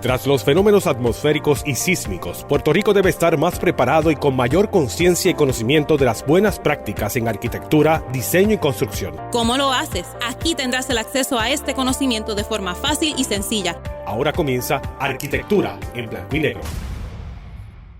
Tras los fenómenos atmosféricos y sísmicos, Puerto Rico debe estar más preparado y con mayor conciencia y conocimiento de las buenas prácticas en arquitectura, diseño y construcción. ¿Cómo lo haces? Aquí tendrás el acceso a este conocimiento de forma fácil y sencilla. Ahora comienza Arquitectura en Blanco y Negro.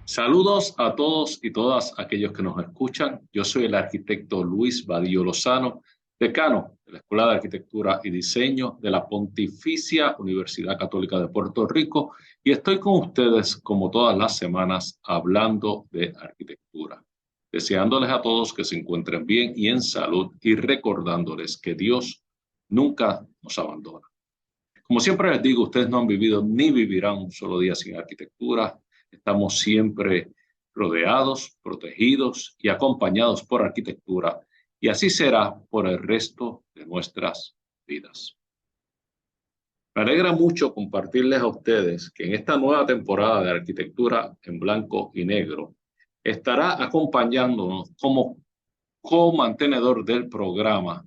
Saludos a todos y todas aquellos que nos escuchan. Yo soy el arquitecto Luis Badillo Lozano, decano de la Escuela de Arquitectura y Diseño de la Pontificia Universidad Católica de Puerto Rico, y estoy con ustedes como todas las semanas hablando de arquitectura, deseándoles a todos que se encuentren bien y en salud y recordándoles que Dios nunca nos abandona. Como siempre les digo, ustedes no han vivido ni vivirán un solo día sin arquitectura. Estamos siempre rodeados, protegidos y acompañados por arquitectura, y así será por el resto de nuestras vidas. Me alegra mucho compartirles a ustedes que en esta nueva temporada de Arquitectura en Blanco y Negro estará acompañándonos como co-mantenedor del programa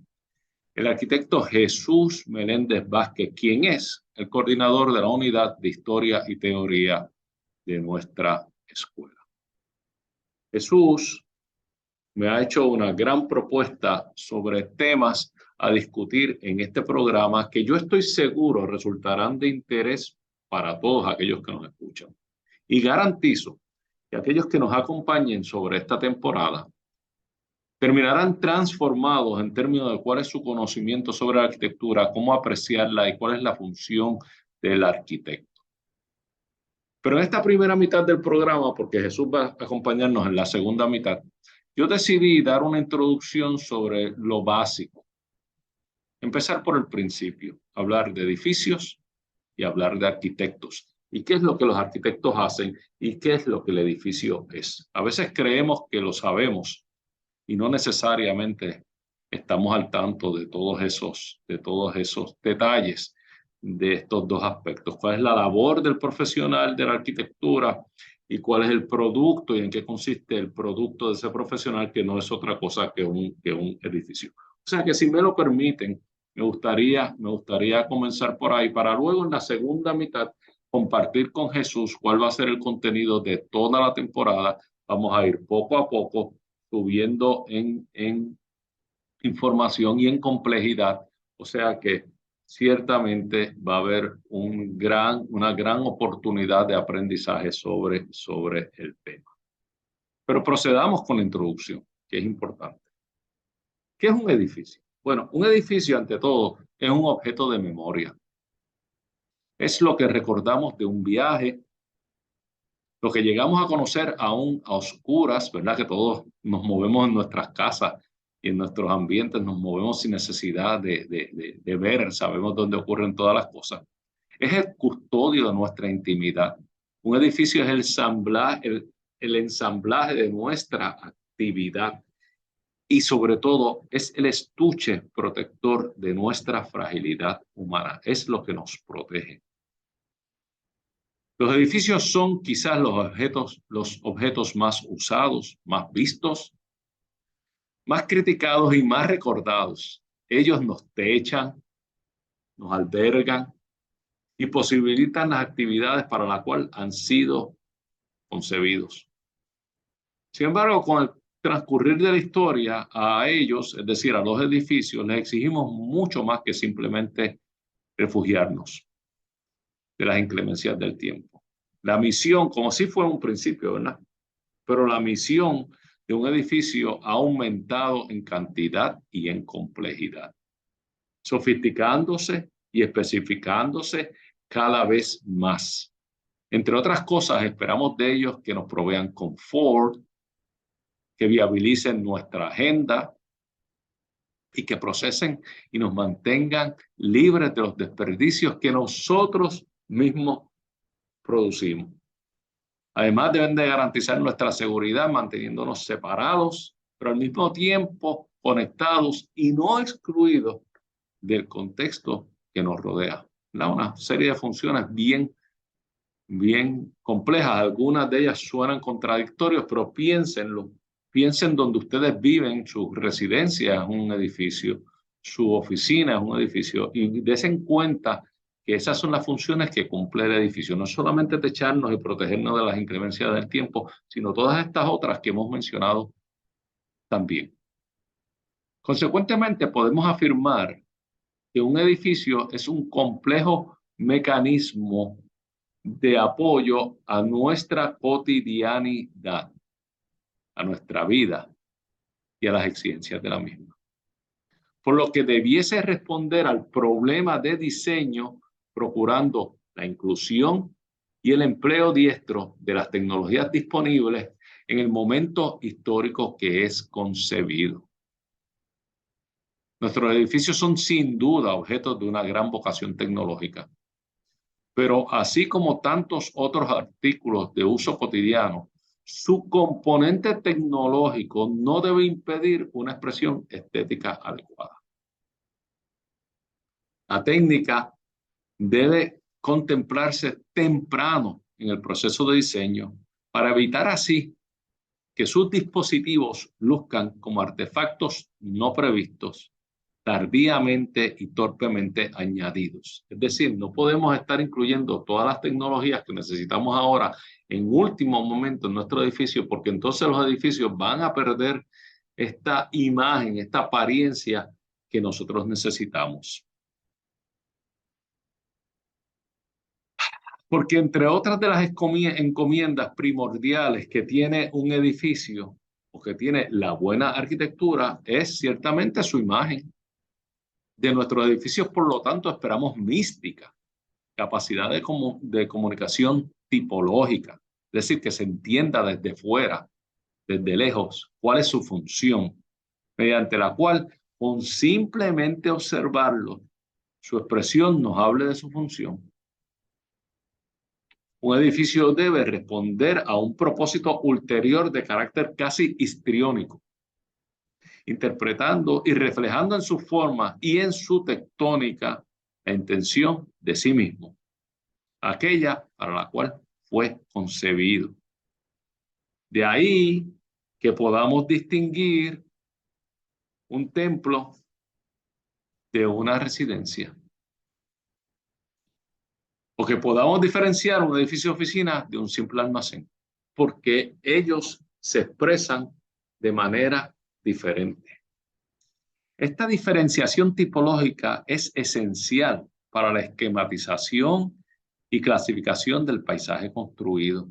el arquitecto Jesús Meléndez Vázquez, quien es el coordinador de la Unidad de Historia y Teoría de nuestra escuela. Jesús me ha hecho una gran propuesta sobre temas a discutir en este programa que yo estoy seguro resultarán de interés para todos aquellos que nos escuchan. Y garantizo que aquellos que nos acompañen sobre esta temporada terminarán transformados en términos de cuál es su conocimiento sobre la arquitectura, cómo apreciarla y cuál es la función del arquitecto. Pero en esta primera mitad del programa, porque Jesús va a acompañarnos en la segunda mitad, yo decidí dar una introducción sobre lo básico. Empezar por el principio, hablar de edificios y hablar de arquitectos. ¿Y qué es lo que los arquitectos hacen y qué es lo que el edificio es? A veces creemos que lo sabemos y no necesariamente estamos al tanto de todos esos detalles de estos dos aspectos. ¿Cuál es la labor del profesional de la arquitectura y cuál es el producto y en qué consiste el producto de ese profesional, que no es otra cosa que un edificio? O sea que, si me lo permiten, me gustaría comenzar por ahí para luego en la segunda mitad compartir con Jesús cuál va a ser el contenido de toda la temporada. Vamos a ir poco a poco subiendo en información y en complejidad, o sea que ciertamente va a haber una gran oportunidad de aprendizaje sobre el tema. Pero procedamos con la introducción, que es importante. ¿Qué es un edificio? Bueno, un edificio, ante todo, es un objeto de memoria. Es lo que recordamos de un viaje, lo que llegamos a conocer aún a oscuras, ¿verdad? Que todos nos movemos en nuestras casas y en nuestros ambientes, nos movemos sin necesidad de ver, sabemos dónde ocurren todas las cosas. Es el custodio de nuestra intimidad. Un edificio es el ensamblaje de nuestra actividad y, sobre todo, es el estuche protector de nuestra fragilidad humana. Es lo que nos protege. Los edificios son quizás los objetos más usados, más vistos, más criticados y más recordados. Ellos nos techan, nos albergan y posibilitan las actividades para las cuales han sido concebidos. Sin embargo, con el transcurrir de la historia, a ellos, es decir, a los edificios, les exigimos mucho más que simplemente refugiarnos de las inclemencias del tiempo. La misión, como sí fue en un principio, ¿verdad? Pero la misión de un edificio ha aumentado en cantidad y en complejidad, sofisticándose y especificándose cada vez más. Entre otras cosas, esperamos de ellos que nos provean confort, que viabilicen nuestra agenda y que procesen y nos mantengan libres de los desperdicios que nosotros mismos producimos. Además, deben de garantizar nuestra seguridad manteniéndonos separados, pero al mismo tiempo conectados y no excluidos del contexto que nos rodea. Una serie de funciones bien complejas. Algunas de ellas suenan contradictorias, pero piénsenlo. Piensen donde ustedes viven, su residencia es un edificio, su oficina es un edificio, y den cuenta que esas son las funciones que cumple el edificio. No solamente techarnos y protegernos de las inclemencias del tiempo, sino todas estas otras que hemos mencionado también. Consecuentemente, podemos afirmar que un edificio es un complejo mecanismo de apoyo a nuestra cotidianidad, a nuestra vida y a las exigencias de la misma. Por lo que debiese responder al problema de diseño procurando la inclusión y el empleo diestro de las tecnologías disponibles en el momento histórico que es concebido. Nuestros edificios son sin duda objetos de una gran vocación tecnológica, pero así como tantos otros artículos de uso cotidiano, su componente tecnológico no debe impedir una expresión estética adecuada. La técnica debe contemplarse temprano en el proceso de diseño para evitar así que sus dispositivos luzcan como artefactos no previstos, tardíamente y torpemente añadidos. Es decir, no podemos estar incluyendo todas las tecnologías que necesitamos ahora en último momento en nuestro edificio, porque entonces los edificios van a perder esta imagen, esta apariencia que nosotros necesitamos. Porque entre otras de las encomiendas primordiales que tiene un edificio o que tiene la buena arquitectura es ciertamente su imagen. De nuestros edificios, por lo tanto, esperamos mística, capacidad de comunicación tipológica, es decir, que se entienda desde fuera, desde lejos, cuál es su función, mediante la cual, con simplemente observarlo, su expresión nos hable de su función. Un edificio debe responder a un propósito ulterior de carácter casi histriónico, interpretando y reflejando en su forma y en su tectónica la intención de sí mismo, aquella para la cual fue concebido. De ahí que podamos distinguir un templo de una residencia, o que podamos diferenciar un edificio de oficina de un simple almacén, porque ellos se expresan de manera diferente. Esta diferenciación tipológica es esencial para la esquematización y clasificación del paisaje construido,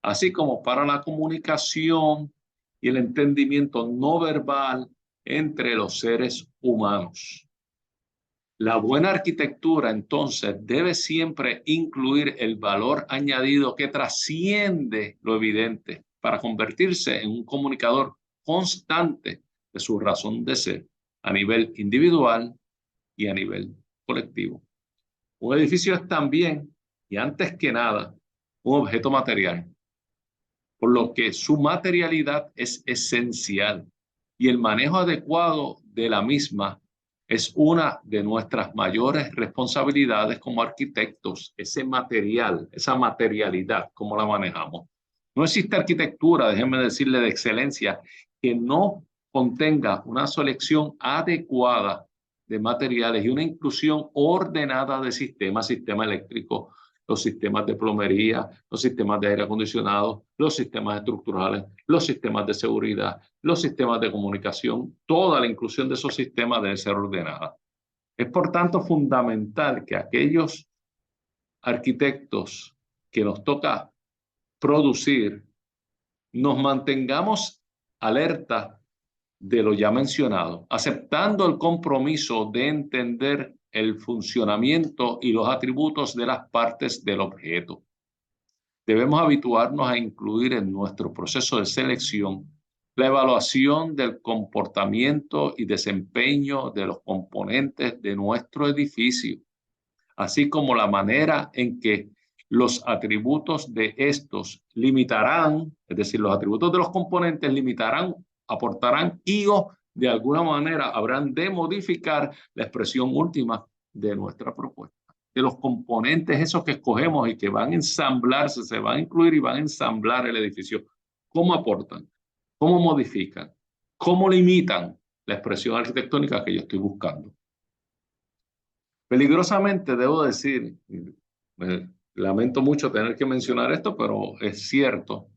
así como para la comunicación y el entendimiento no verbal entre los seres humanos. La buena arquitectura, entonces, debe siempre incluir el valor añadido que trasciende lo evidente para convertirse en un comunicador constante de su razón de ser a nivel individual y a nivel colectivo. Un edificio es también, y antes que nada, un objeto material, por lo que su materialidad es esencial y el manejo adecuado de la misma es una de nuestras mayores responsabilidades como arquitectos. Ese material, esa materialidad, ¿cómo la manejamos? No existe arquitectura, déjenme decirle, de excelencia que no contenga una selección adecuada de materiales y una inclusión ordenada de sistemas, sistema eléctrico, los sistemas de plomería, los sistemas de aire acondicionado, los sistemas estructurales, los sistemas de seguridad, los sistemas de comunicación. Toda la inclusión de esos sistemas debe ser ordenada. Es por tanto fundamental que aquellos arquitectos que nos toca producir nos mantengamos alerta de lo ya mencionado, aceptando el compromiso de entender el funcionamiento y los atributos de las partes del objeto. Debemos habituarnos a incluir en nuestro proceso de selección la evaluación del comportamiento y desempeño de los componentes de nuestro edificio, así como la manera en que los atributos de estos limitarán, es decir, los atributos de los componentes limitarán, aportarán y o de alguna manera habrán de modificar la expresión última de nuestra propuesta. De los componentes esos que escogemos y que van a ensamblarse, se van a incluir y van a ensamblar el edificio, ¿cómo aportan? ¿Cómo modifican? ¿Cómo limitan la expresión arquitectónica que yo estoy buscando? Peligrosamente, debo decir, lamento mucho tener que mencionar esto, pero es cierto.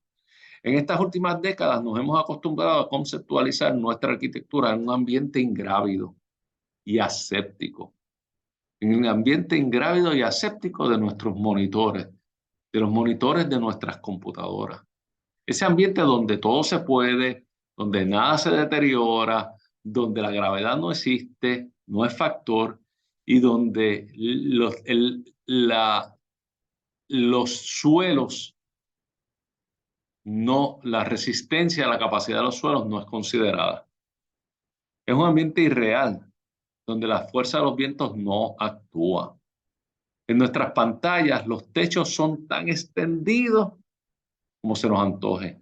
En estas últimas décadas nos hemos acostumbrado a conceptualizar nuestra arquitectura en un ambiente ingrávido y aséptico. En un ambiente ingrávido y aséptico de nuestros monitores, de los monitores de nuestras computadoras. Ese ambiente donde todo se puede, donde nada se deteriora, donde la gravedad no existe, no es factor, y donde los suelos, no, la resistencia a la capacidad de los suelos no es considerada. Es un ambiente irreal, donde la fuerza de los vientos no actúa. En nuestras pantallas, los techos son tan extendidos como se nos antoje.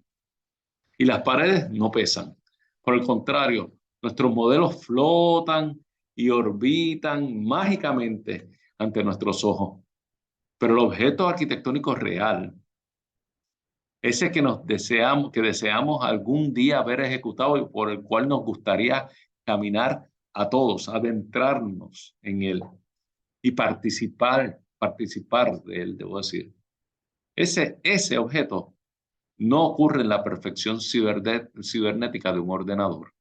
Y las paredes no pesan. Por el contrario, nuestros modelos flotan y orbitan mágicamente ante nuestros ojos. Pero el objeto arquitectónico real, ese que deseamos algún día ver ejecutado y por el cual nos gustaría caminar a todos, adentrarnos en él y participar de él, debo decir. Ese objeto no ocurre en la perfección cibernética de un ordenador.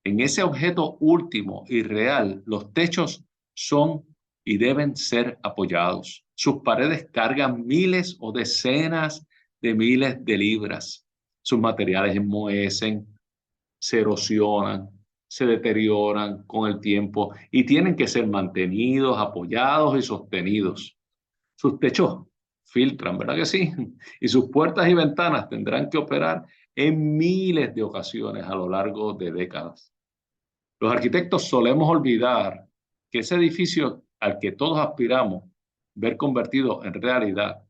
En ese objeto último y real, los techos son y deben ser apoyados. Sus paredes cargan miles o decenas de miles de libras. Sus materiales enmohecen, se erosionan, se deterioran con el tiempo y tienen que ser mantenidos, apoyados y sostenidos. Sus techos filtran, ¿verdad que sí? Y sus puertas y ventanas tendrán que operar en miles de ocasiones a lo largo de décadas. Los arquitectos solemos olvidar que ese edificio al que todos aspiramos ver convertido en realidad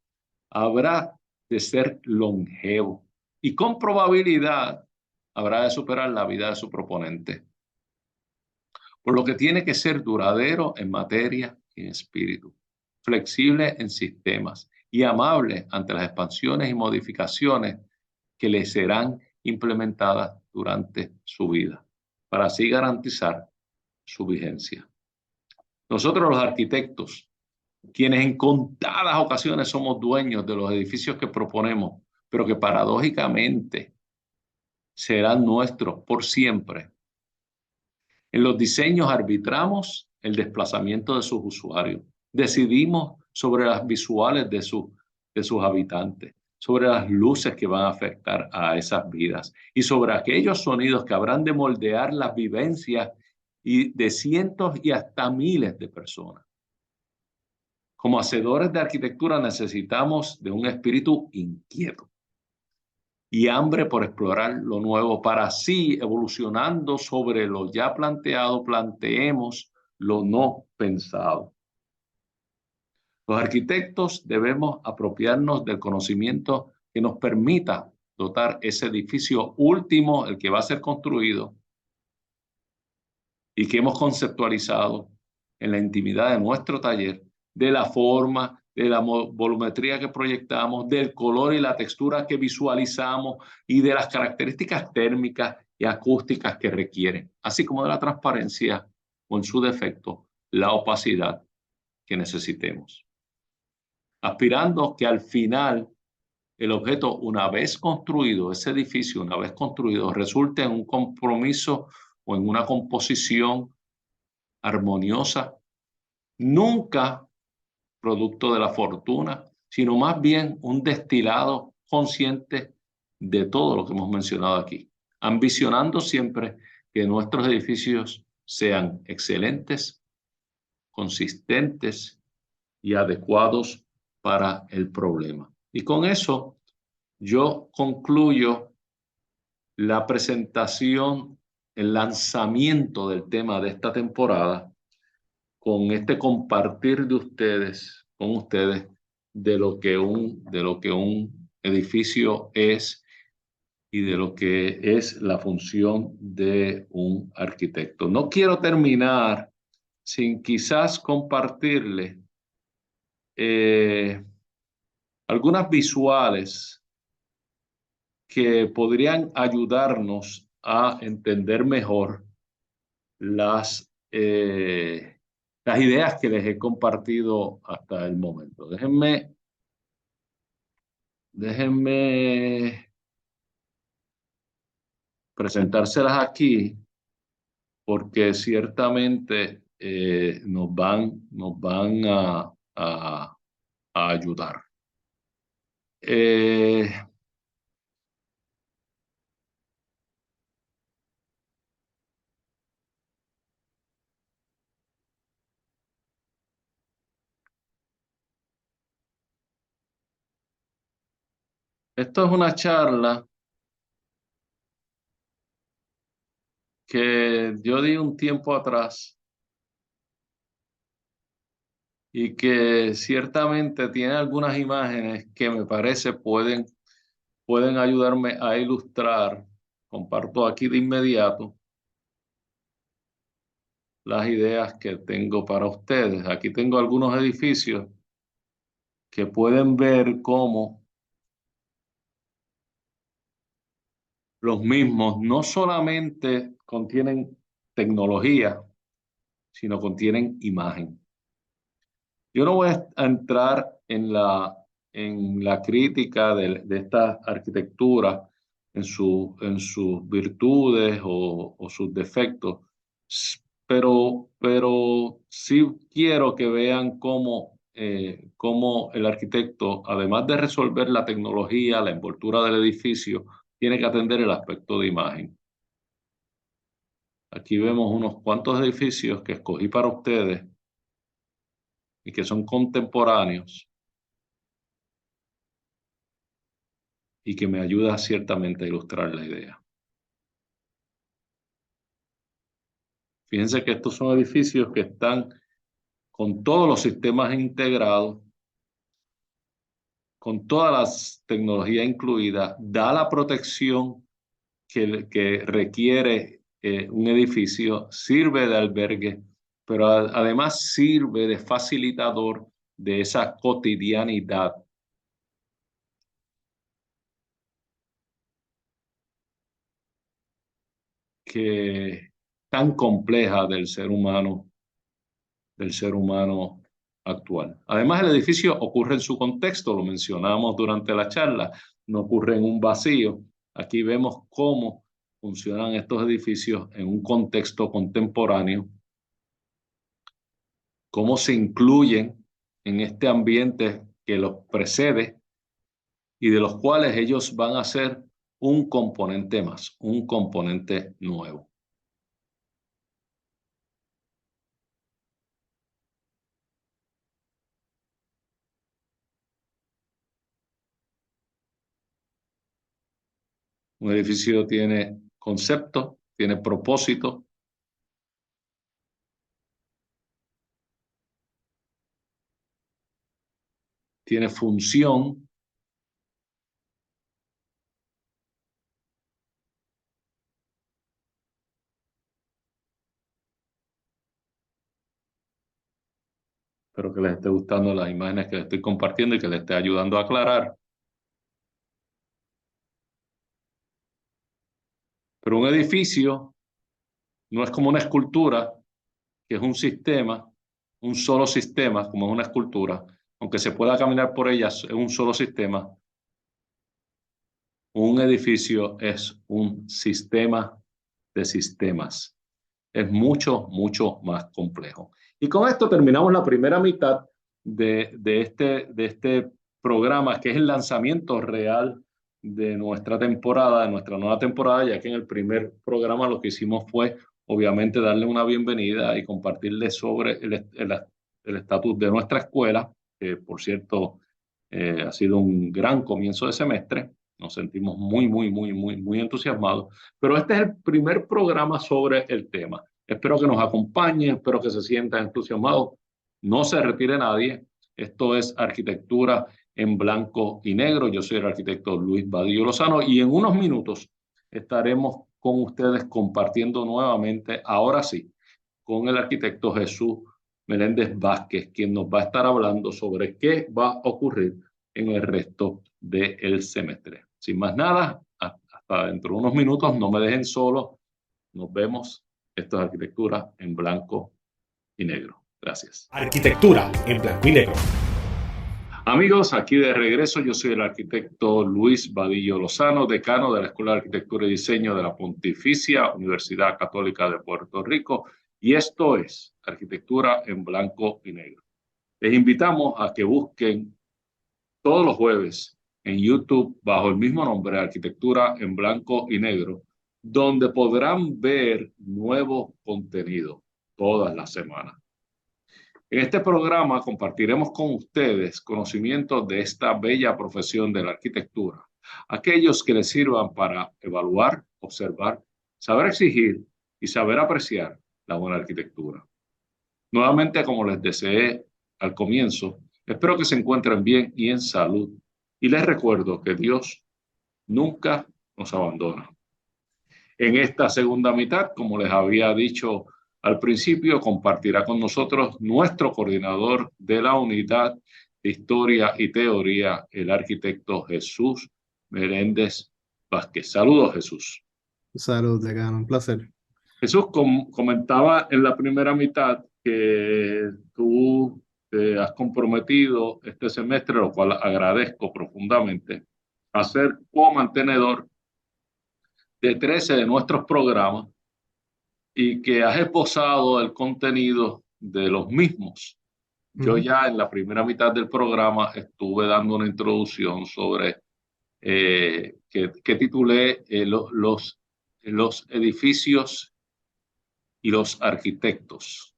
habrá de ser longevo y con probabilidad habrá de superar la vida de su proponente. Por lo que tiene que ser duradero en materia y en espíritu, flexible en sistemas y amable ante las expansiones y modificaciones que le serán implementadas durante su vida, para así garantizar su vigencia. Nosotros los arquitectos, quienes en contadas ocasiones somos dueños de los edificios que proponemos, pero que paradójicamente serán nuestros por siempre. En los diseños arbitramos el desplazamiento de sus usuarios. Decidimos sobre las visuales de sus habitantes, sobre las luces que van a afectar a esas vidas y sobre aquellos sonidos que habrán de moldear las vivencias de cientos y hasta miles de personas. Como hacedores de arquitectura necesitamos de un espíritu inquieto y hambre por explorar lo nuevo, para así, evolucionando sobre lo ya planteado, planteemos lo no pensado. Los arquitectos debemos apropiarnos del conocimiento que nos permita dotar ese edificio último, el que va a ser construido y que hemos conceptualizado en la intimidad de nuestro taller, de la forma, de la volumetría que proyectamos, del color y la textura que visualizamos y de las características térmicas y acústicas que requieren, así como de la transparencia o en su defecto, la opacidad que necesitemos. Aspirando que al final el objeto, una vez construido, ese edificio, una vez construido, resulte en un compromiso o en una composición armoniosa, nunca producto de la fortuna, sino más bien un destilado consciente de todo lo que hemos mencionado aquí, ambicionando siempre que nuestros edificios sean excelentes, consistentes y adecuados para el problema. Y con eso yo concluyo la presentación, el lanzamiento del tema de esta temporada, con este compartir con ustedes, de lo que un edificio es y de lo que es la función de un arquitecto. No quiero terminar sin quizás compartirles algunas visuales que podrían ayudarnos a entender mejor las ideas que les he compartido hasta el momento. Déjenme presentárselas aquí porque ciertamente nos van a ayudar. Esto es una charla que yo di un tiempo atrás y que ciertamente tiene algunas imágenes que me parece pueden ayudarme a ilustrar. Comparto aquí de inmediato las ideas que tengo para ustedes. Aquí tengo algunos edificios que pueden ver cómo los mismos no solamente contienen tecnología, sino contienen imagen. Yo no voy a entrar en la crítica de esta arquitectura, en sus virtudes o sus defectos, pero sí quiero que vean cómo el arquitecto, además de resolver la tecnología, la envoltura del edificio, tiene que atender el aspecto de imagen. Aquí vemos unos cuantos edificios que escogí para ustedes y que son contemporáneos y que me ayuda ciertamente a ilustrar la idea. Fíjense que estos son edificios que están con todos los sistemas integrados, con todas las tecnologías incluidas, da la protección que requiere un edificio, sirve de albergue, pero además sirve de facilitador de esa cotidianidad que tan compleja del ser humano actual. Además, el edificio ocurre en su contexto, lo mencionamos durante la charla, no ocurre en un vacío. Aquí vemos cómo funcionan estos edificios en un contexto contemporáneo, cómo se incluyen en este ambiente que los precede y de los cuales ellos van a ser un componente más, un componente nuevo. Un edificio tiene concepto, tiene propósito, tiene función, espero que les esté gustando las imágenes que les estoy compartiendo y que les esté ayudando a aclarar. Pero un edificio no es como una escultura, que es un sistema, un solo sistema, como es una escultura, aunque se pueda caminar por ella, es un solo sistema. Un edificio es un sistema de sistemas. Es mucho, mucho más complejo. Y con esto terminamos la primera mitad de este programa, que es el lanzamiento real de nuestra temporada, de nuestra nueva temporada, ya que en el primer programa lo que hicimos fue, obviamente, darle una bienvenida y compartirle sobre el estatus de nuestra escuela, que por cierto ha sido un gran comienzo de semestre. Nos sentimos muy entusiasmados. Pero este es el primer programa sobre el tema. Espero que nos acompañen, espero que se sientan entusiasmados. No se retire nadie. Esto es Arquitectura en Blanco y Negro. Yo soy el arquitecto Luis Vadillo Lozano y en unos minutos estaremos con ustedes compartiendo nuevamente, ahora sí, con el arquitecto Jesús Meléndez Vázquez, quien nos va a estar hablando sobre qué va a ocurrir en el resto del semestre. Sin más nada, hasta dentro de unos minutos, no me dejen solo. Nos vemos. Esto es Arquitectura en Blanco y Negro. Gracias. Arquitectura en blanco y negro. Amigos, aquí de regreso, yo soy el arquitecto Luis Vadillo Lozano, decano de la Escuela de Arquitectura y Diseño de la Pontificia Universidad Católica de Puerto Rico, y esto es Arquitectura en Blanco y Negro. Les invitamos a que busquen todos los jueves en YouTube bajo el mismo nombre, Arquitectura en Blanco y Negro, donde podrán ver nuevo contenido todas las semanas. En este programa compartiremos con ustedes conocimientos de esta bella profesión de la arquitectura, aquellos que les sirvan para evaluar, observar, saber exigir y saber apreciar la buena arquitectura. Nuevamente, como les deseé al comienzo, espero que se encuentren bien y en salud, y les recuerdo que Dios nunca nos abandona. En esta segunda mitad, como les había dicho al principio, compartirá con nosotros nuestro coordinador de la unidad de Historia y Teoría, el arquitecto Jesús Meléndez Vázquez. Saludos, Jesús. Saludos, decano, un placer. Jesús, comentaba en la primera mitad que tú te has comprometido este semestre, lo cual agradezco profundamente, a ser co-mantenedor de 13 de nuestros programas y que has esbozado el contenido de los mismos. Yo ya en la primera mitad del programa estuve dando una introducción sobre que titulé los edificios y los arquitectos.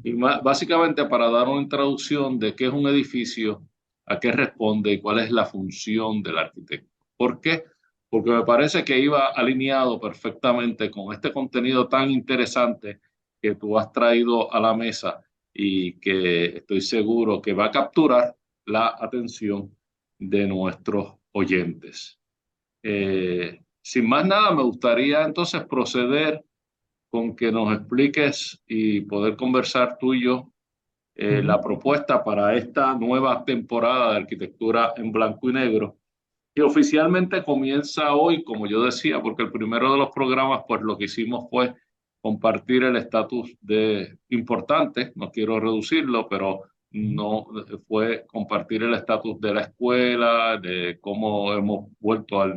Y básicamente para dar una introducción de qué es un edificio, a qué responde y cuál es la función del arquitecto. ¿Por qué? Porque me parece que iba alineado perfectamente con este contenido tan interesante que tú has traído a la mesa y que estoy seguro que va a capturar la atención de nuestros oyentes. Sin más nada, me gustaría entonces proceder con que nos expliques y poder conversar tú y yo la propuesta para esta nueva temporada de Arquitectura en Blanco y Negro, que oficialmente comienza hoy, como yo decía, porque el primero de los programas, pues lo que hicimos fue compartir el estatus de importante, no quiero reducirlo, pero no fue compartir el estatus de la escuela, de cómo hemos vuelto a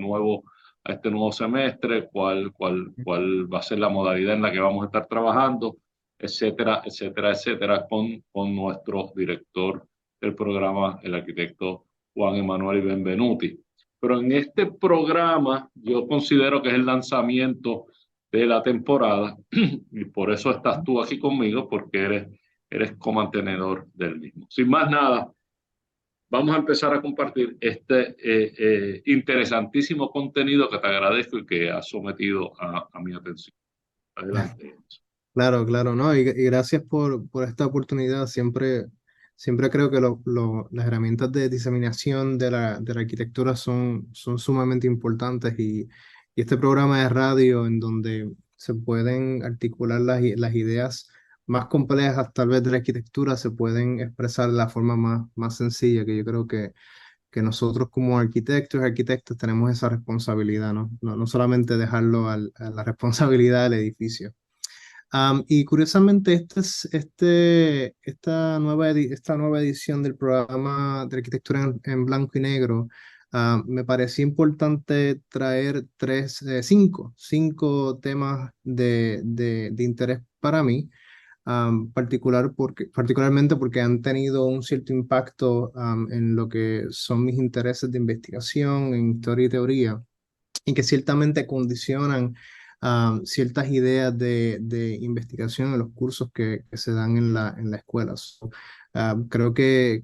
este nuevo semestre, cuál va a ser la modalidad en la que vamos a estar trabajando, etcétera, etcétera, etcétera, con nuestro director del programa, el arquitecto Juan Emanuel Benvenuti. Pero en este programa yo considero que es el lanzamiento de la temporada y por eso estás tú aquí conmigo, porque eres comantenedor del mismo. Sin más nada, vamos a empezar a compartir este interesantísimo contenido que te agradezco y que has sometido a mi atención. Adelante. Claro, ¿no? Y gracias por esta oportunidad. Siempre creo que las herramientas de diseminación de la arquitectura son sumamente importantes y este programa de radio en donde se pueden articular las ideas más complejas tal vez de la arquitectura se pueden expresar de la forma más sencilla, que yo creo que nosotros como arquitectos tenemos esa responsabilidad, ¿no? No solamente dejarlo a la responsabilidad del edificio. Y curiosamente, esta nueva edición del programa de arquitectura en blanco y negro, me pareció importante traer cinco temas de interés para mí, particularmente porque han tenido un cierto impacto en lo que son mis intereses de investigación en historia y teoría, y que ciertamente condicionan ciertas ideas de investigación en los cursos que se dan en la escuela. Creo que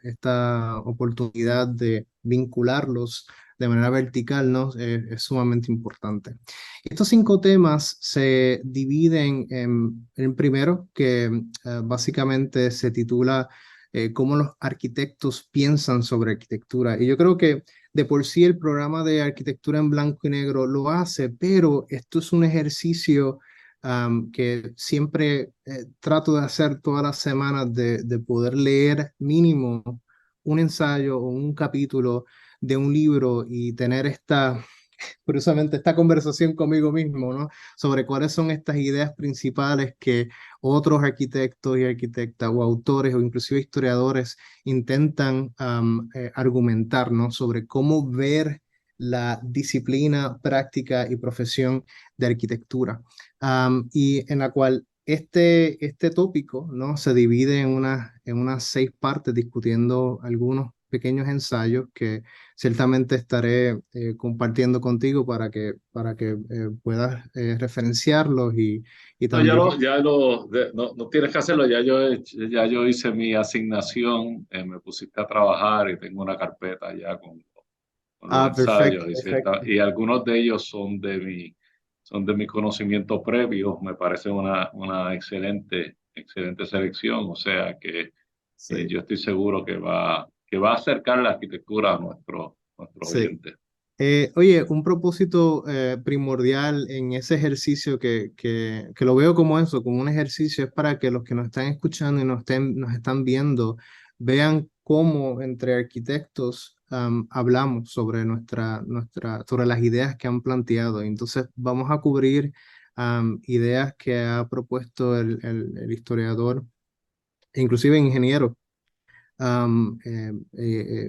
esta oportunidad de vincularlos de manera vertical, ¿no? Es sumamente importante. Estos cinco temas se dividen en el primero, que básicamente se titula cómo los arquitectos piensan sobre arquitectura. Y yo creo que de por sí el programa de arquitectura en blanco y negro lo hace, pero esto es un ejercicio que siempre trato de hacer todas las semanas, de poder leer mínimo un ensayo o un capítulo de un libro y tener esta curiosamente, esta conversación conmigo mismo, ¿no? Sobre cuáles son estas ideas principales que otros arquitectos y arquitectas o autores o inclusive historiadores intentan argumentar, ¿no? Sobre cómo ver la disciplina, práctica y profesión de arquitectura. Y en la cual este tópico, ¿no? Se divide en unas 6 partes discutiendo algunos pequeños ensayos que ciertamente estaré compartiendo contigo para que puedas referenciarlos y No, también... no tienes que hacerlo, ya yo hice mi asignación, me pusiste a trabajar y tengo una carpeta ya con los Perfecto, ensayos perfecto. y algunos de ellos son de mi conocimiento previo, me parece una excelente selección, o sea que Sí, yo estoy seguro que va a acercar la arquitectura a nuestros sí. oyentes. Oye, un propósito primordial en ese ejercicio que lo veo como eso, como un ejercicio, es para que los que nos están escuchando y nos están viendo vean cómo entre arquitectos hablamos sobre sobre las ideas que han planteado. Entonces, vamos a cubrir ideas que ha propuesto el historiador, e inclusive ingeniero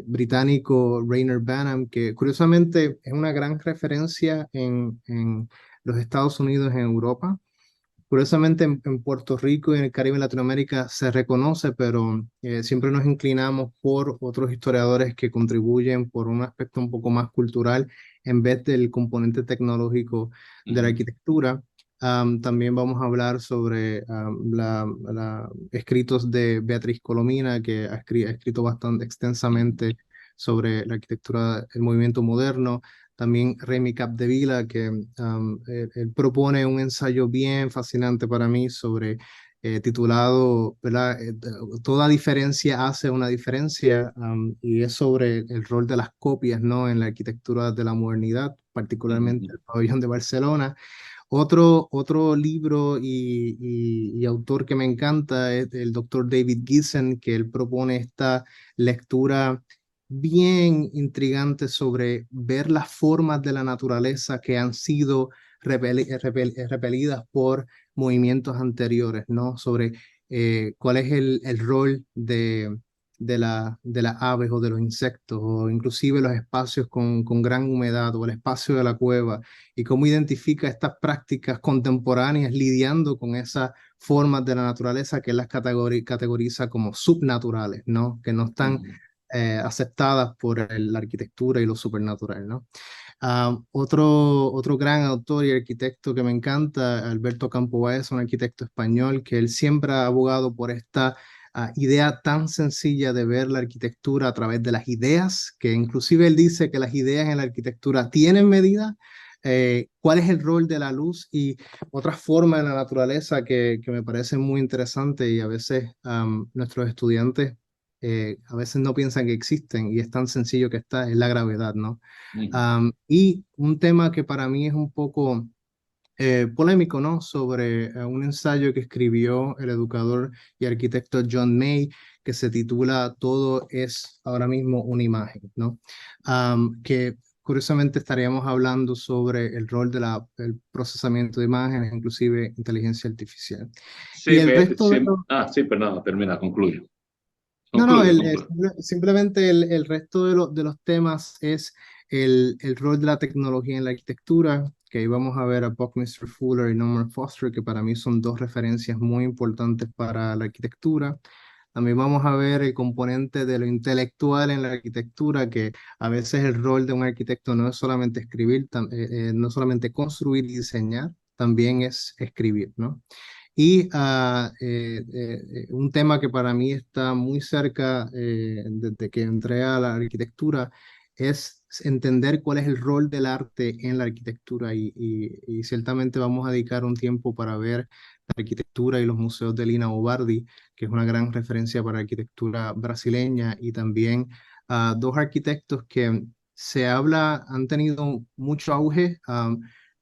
británico Rayner Banham, que curiosamente es una gran referencia en los Estados Unidos, en Europa. Curiosamente en Puerto Rico y en el Caribe, en Latinoamérica se reconoce, pero siempre nos inclinamos por otros historiadores que contribuyen por un aspecto un poco más cultural en vez del componente tecnológico de la Ujú, arquitectura. También vamos a hablar sobre escritos de Beatriz Colomina, que ha escrito bastante ujú, extensamente sobre la arquitectura del movimiento moderno. También Remy Capdevila, que él propone un ensayo bien fascinante para mí sobre titulado, ¿verdad? Toda diferencia hace una diferencia, y es sobre el rol de las copias, ¿no? En la arquitectura de la modernidad, particularmente ujú, el pabellón de Barcelona. Otro libro y autor que me encanta es el doctor David Giesen, que él propone esta lectura bien intrigante sobre ver las formas de la naturaleza que han sido repelidas por movimientos anteriores, ¿no? Sobre cuál es el rol de las aves o de los insectos, o inclusive los espacios con gran humedad o el espacio de la cueva, y cómo identifica estas prácticas contemporáneas lidiando con esas formas de la naturaleza que él las categoriza como subnaturales, ¿no? Que no están ujú. aceptadas por la arquitectura y lo supernatural, ¿no? Otro gran autor y arquitecto que me encanta, Alberto Campo Baeza, un arquitecto español, que él siempre ha abogado por esta idea tan sencilla de ver la arquitectura a través de las ideas, que inclusive él dice que las ideas en la arquitectura tienen medida. ¿Cuál es el rol de la luz y otras formas de la naturaleza que me parecen muy interesantes, y a veces nuestros estudiantes a veces no piensan que existen, y es tan sencillo que está, es la gravedad, ¿no? Ujú. Y un tema que para mí es un poco polémico, ¿no? Sobre un ensayo que escribió el educador y arquitecto John May, que se titula Todo es ahora mismo una imagen, ¿no? Que curiosamente estaríamos hablando sobre el rol del procesamiento de imágenes, inclusive inteligencia artificial. Y Sí, el resto de los... sí, perdón, termina, concluyo. No, no, Concluyo. simplemente el resto de los temas es el rol de la tecnología en la arquitectura, que ahí vamos a ver a Buckminster Fuller y Norman Foster, que para mí son dos referencias muy importantes para la arquitectura. También vamos a ver el componente de lo intelectual en la arquitectura, que a veces el rol de un arquitecto no es solamente escribir, no solamente construir y diseñar, también es escribir, ¿no? Y un tema que para mí está muy cerca desde que entré a la arquitectura es entender cuál es el rol del arte en la arquitectura, y ciertamente vamos a dedicar un tiempo para ver la arquitectura y los museos de Lina Bobardi, que es una gran referencia para la arquitectura brasileña, y también a dos arquitectos que han tenido mucho auge,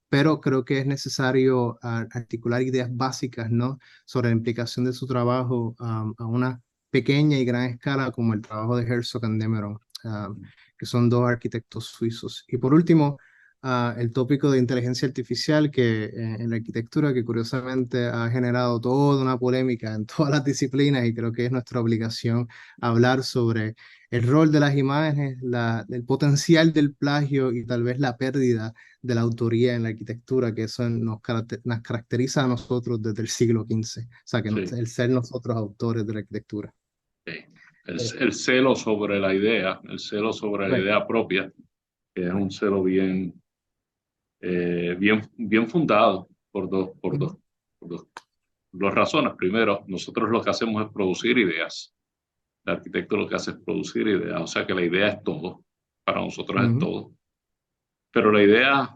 pero creo que es necesario articular ideas básicas, ¿no? Sobre la implicación de su trabajo a una pequeña y gran escala, como el trabajo de Herzog and de Meuron, que son dos arquitectos suizos. Y por último, el tópico de inteligencia artificial que en la arquitectura, que curiosamente ha generado toda una polémica en todas las disciplinas, y creo que es nuestra obligación hablar sobre el rol de las imágenes, el potencial del plagio y tal vez la pérdida de la autoría en la arquitectura, que eso nos caracteriza a nosotros desde el siglo XV, o sea, que Sí, el ser nosotros autores de la arquitectura. sí. Eh, El celo sobre la idea, el celo sobre la Correcto. idea propia, que es un celo bien fundado Ujú, por dos razones. Primero, nosotros lo que hacemos es producir ideas. El arquitecto lo que hace es producir ideas, o sea que la idea es todo, para nosotros es ujú, todo. Pero la idea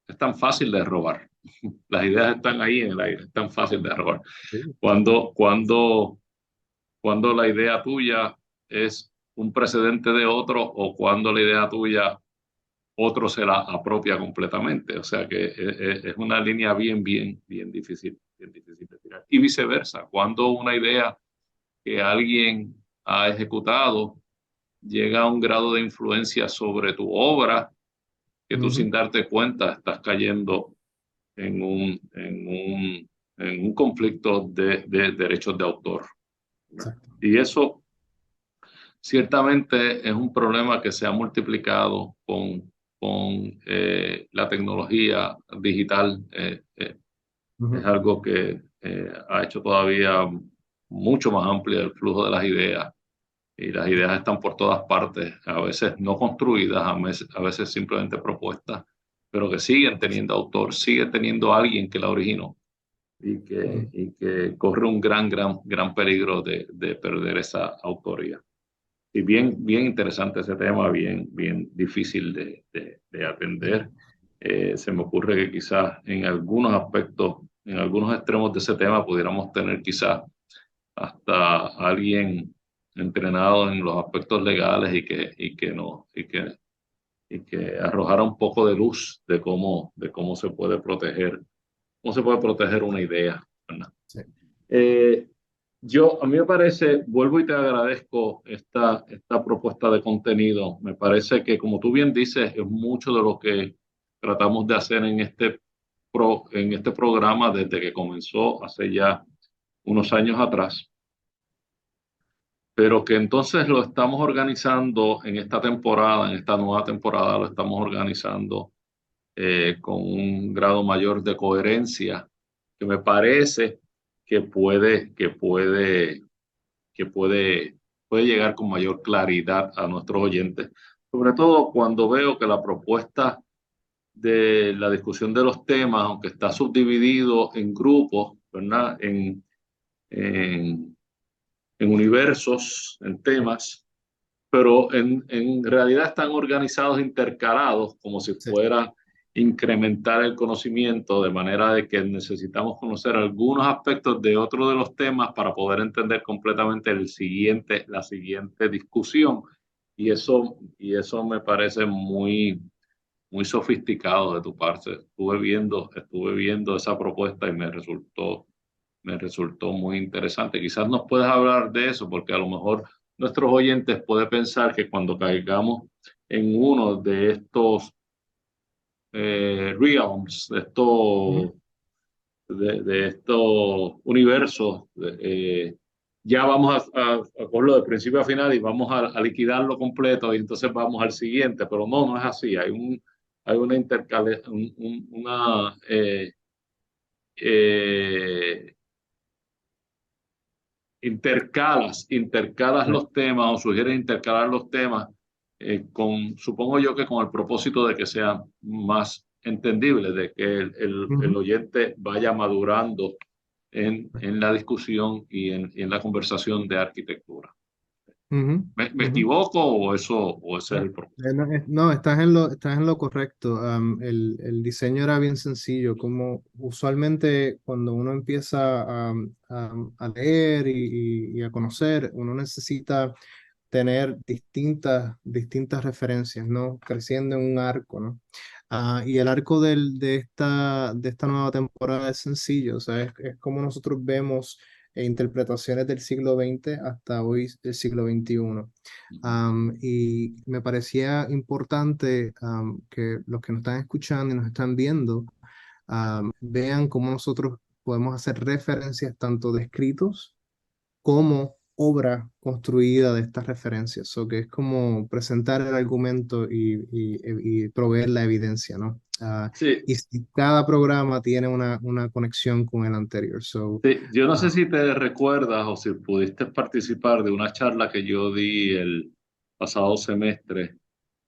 es tan fácil de robar. Las ideas están ahí en el aire, es tan fácil de robar. sí, Cuando, cuando, cuando la idea tuya es un precedente de otro o cuando la idea tuya otro se la apropia completamente. O sea que es una línea bien difícil de tirar. Y viceversa, cuando una idea que alguien ha ejecutado llega a un grado de influencia sobre tu obra que tú ujú, sin darte cuenta estás cayendo en un conflicto de derechos de autor. exacto. Y eso ciertamente es un problema que se ha multiplicado con la tecnología digital. Es Ujú, algo que ha hecho todavía mucho más amplio el flujo de las ideas y las sí, ideas están por todas partes, a veces no construidas, a veces simplemente propuestas, pero que siguen teniendo autor, siguen teniendo alguien que la originó ujú. y que corre un gran peligro de perder esa autoría. Y bien interesante ese tema, bien difícil de atender. Se me ocurre que quizás en algunos aspectos, en algunos extremos de ese tema, pudiéramos tener quizás hasta alguien entrenado en los aspectos legales y que arrojara un poco de luz de cómo se puede proteger una idea, ¿verdad? Sí. Eh, a mí me parece, vuelvo y te agradezco esta propuesta de contenido. Me parece que, como tú bien dices, es mucho de lo que tratamos de hacer en este programa desde que comenzó hace ya unos años atrás, pero que entonces lo estamos organizando en esta temporada, en esta nueva temporada, lo estamos organizando con un grado mayor de coherencia, que me parece que puede llegar con mayor claridad a nuestros oyentes, sobre todo cuando veo que la propuesta de la discusión de los temas, aunque está subdividido en grupos, ¿verdad? En, en universos, en temas, pero en realidad están organizados, intercalados, como si Sí. fuera incrementar el conocimiento, de manera de que necesitamos conocer algunos aspectos de otro de los temas para poder entender completamente la siguiente discusión. Y eso me parece muy sofisticado de tu parte. Estuve viendo esa propuesta y me resultó muy interesante. Quizás nos puedas hablar de eso, porque a lo mejor nuestros oyentes pueden pensar que cuando caigamos en uno de estos realms, Ujú. de estos universos, ya vamos a cogerlo de principio a final y vamos a liquidarlo completo y entonces vamos al siguiente, pero no es así. Hay una eh, intercalas Sí. los temas o sugieres intercalar los temas supongo yo que con el propósito de que sean más entendibles, de que el Ujú. oyente vaya madurando en la discusión y en la conversación de arquitectura. Ujú. ¿Me Ujú. equivoco o ese es el propósito? No, no, estás en lo correcto. El diseño era bien sencillo, como usualmente cuando uno empieza a leer y a conocer, uno necesita tener distintas referencias, ¿no? Creciendo en un arco, ¿no? Y el arco de esta nueva temporada es sencillo, o sea, es como nosotros vemos e interpretaciones del siglo XX hasta hoy, el siglo XXI. Y me parecía importante que los que nos están escuchando y nos están viendo vean cómo nosotros podemos hacer referencias tanto de escritos como obra construida de estas referencias, o que es como presentar el argumento y proveer la evidencia, ¿no? Sí, Y si cada programa tiene una conexión con el anterior. sí, yo no sé Ah, si te recuerdas o si pudiste participar de una charla que yo di el pasado semestre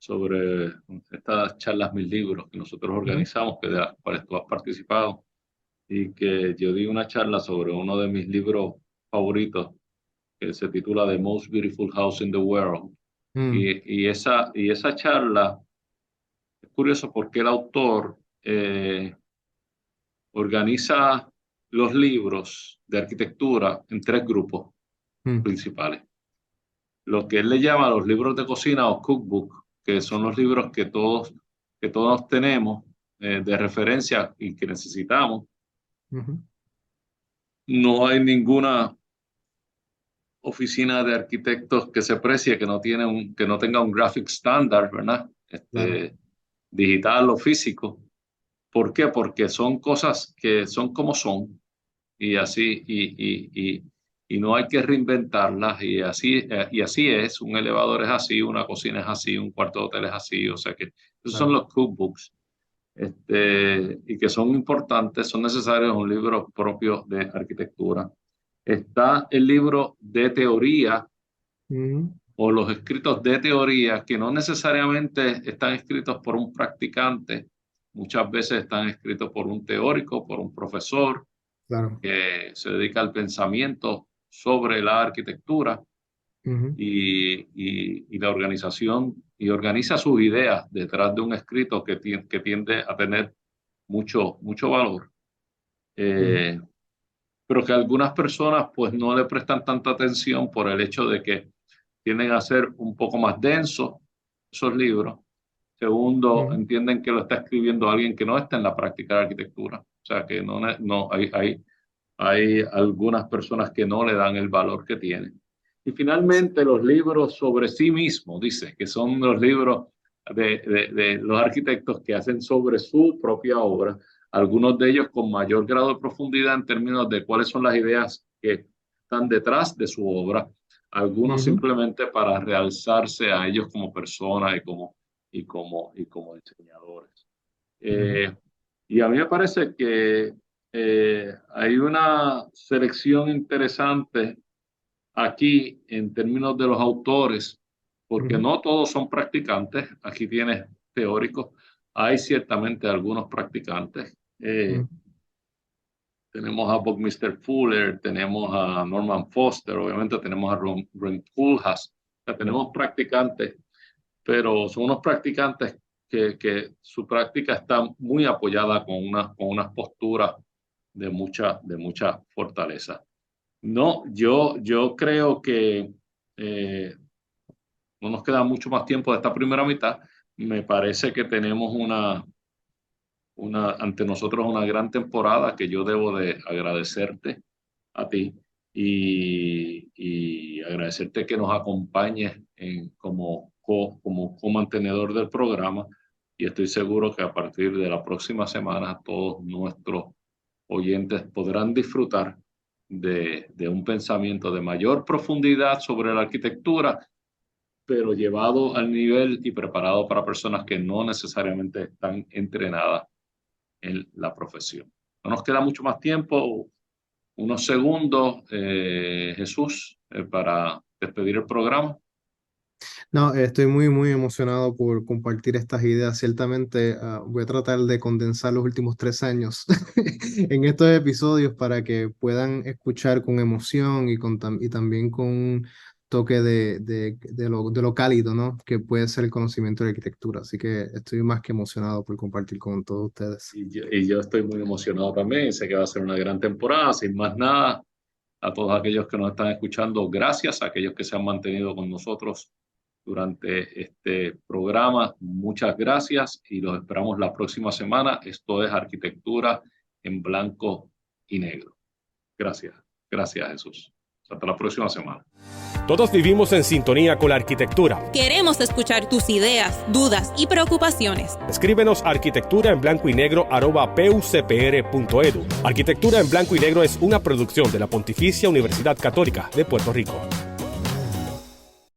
sobre estas charlas Mil Libros que nosotros ujú, organizamos, que de las cuales tú has participado, y que yo di una charla sobre uno de mis libros favoritos, que se titula The Most Beautiful House in the World. mm, Y esa charla es curioso porque el autor organiza los libros de arquitectura en tres grupos mm, principales. Lo que él le llama los libros de cocina o cookbook, que son los libros que todos tenemos de referencia y que necesitamos. ujú, No hay ninguna oficina de arquitectos que se precie que no tenga un graphic standard, ¿verdad? claro, Digital o físico. ¿Por qué? Porque son cosas que son como son y así, y no hay que reinventarlas y así es. Un elevador es así, una cocina es así, un cuarto de hotel es así, o sea que esos son claro. los cookbooks. Y que son importantes, son necesarios en un libro propio de arquitectura. Está el libro de teoría Ujú, o los escritos de teoría que no necesariamente están escritos por un practicante, muchas veces están escritos por un teórico, por un profesor claro. que se dedica al pensamiento sobre la arquitectura Ujú, y la organización y organiza sus ideas detrás de un escrito que tiende a tener mucho valor. ujú, Eh, pero que algunas personas pues no le prestan tanta atención por el hecho de que tienden a ser un poco más densos esos libros. Segundo, ujú, entienden que lo está escribiendo alguien que no está en la práctica de arquitectura. O sea, que no hay algunas personas que no le dan el valor que tienen. Y finalmente, los libros sobre sí mismos, dice, que son los libros de los arquitectos que hacen sobre su propia obra, algunos de ellos con mayor grado de profundidad en términos de cuáles son las ideas que están detrás de su obra, algunos ujú, simplemente para realzarse a ellos como personas y como diseñadores. ujú, Eh, y a mí me parece que hay una selección interesante aquí en términos de los autores, porque ujú, no todos son practicantes. Aquí tienes teóricos, hay ciertamente algunos practicantes. ujú, Tenemos a Buckminster Fuller, tenemos a Norman Foster, obviamente tenemos a Ron Koolhaas, o sea, tenemos practicantes, pero son unos practicantes que su práctica está muy apoyada con unas posturas de mucha fortaleza. No, yo creo que eh, no nos queda mucho más tiempo de esta primera mitad. Me parece que tenemos ante nosotros una gran temporada que yo debo de agradecerte a ti y agradecerte que nos acompañes como co-mantenedor del programa, y estoy seguro que a partir de la próxima semana todos nuestros oyentes podrán disfrutar de un pensamiento de mayor profundidad sobre la arquitectura, pero llevado al nivel y preparado para personas que no necesariamente están entrenadas en la profesión. No nos queda mucho más tiempo, unos segundos, Jesús, para despedir el programa. No, estoy muy, muy emocionado por compartir estas ideas. Ciertamente, voy a tratar de condensar los últimos 3 años en estos episodios para que puedan escuchar con emoción y también con un toque de lo cálido, ¿no? Que puede ser el conocimiento de arquitectura. Así que estoy más que emocionado por compartir con todos ustedes. Y yo estoy muy emocionado también, sé que va a ser una gran temporada. Sin más nada, a todos aquellos que nos están escuchando, gracias a aquellos que se han mantenido con nosotros durante este programa. Muchas gracias y los esperamos la próxima semana. Esto es Arquitectura en Blanco y Negro. Gracias. Gracias, Jesús. Hasta la próxima semana. Todos vivimos en sintonía con la arquitectura. Queremos escuchar tus ideas, dudas y preocupaciones. Escríbenos a arquitecturaenblancoynegro@pucpr.edu. Arquitectura en Blanco y Negro es una producción de la Pontificia Universidad Católica de Puerto Rico.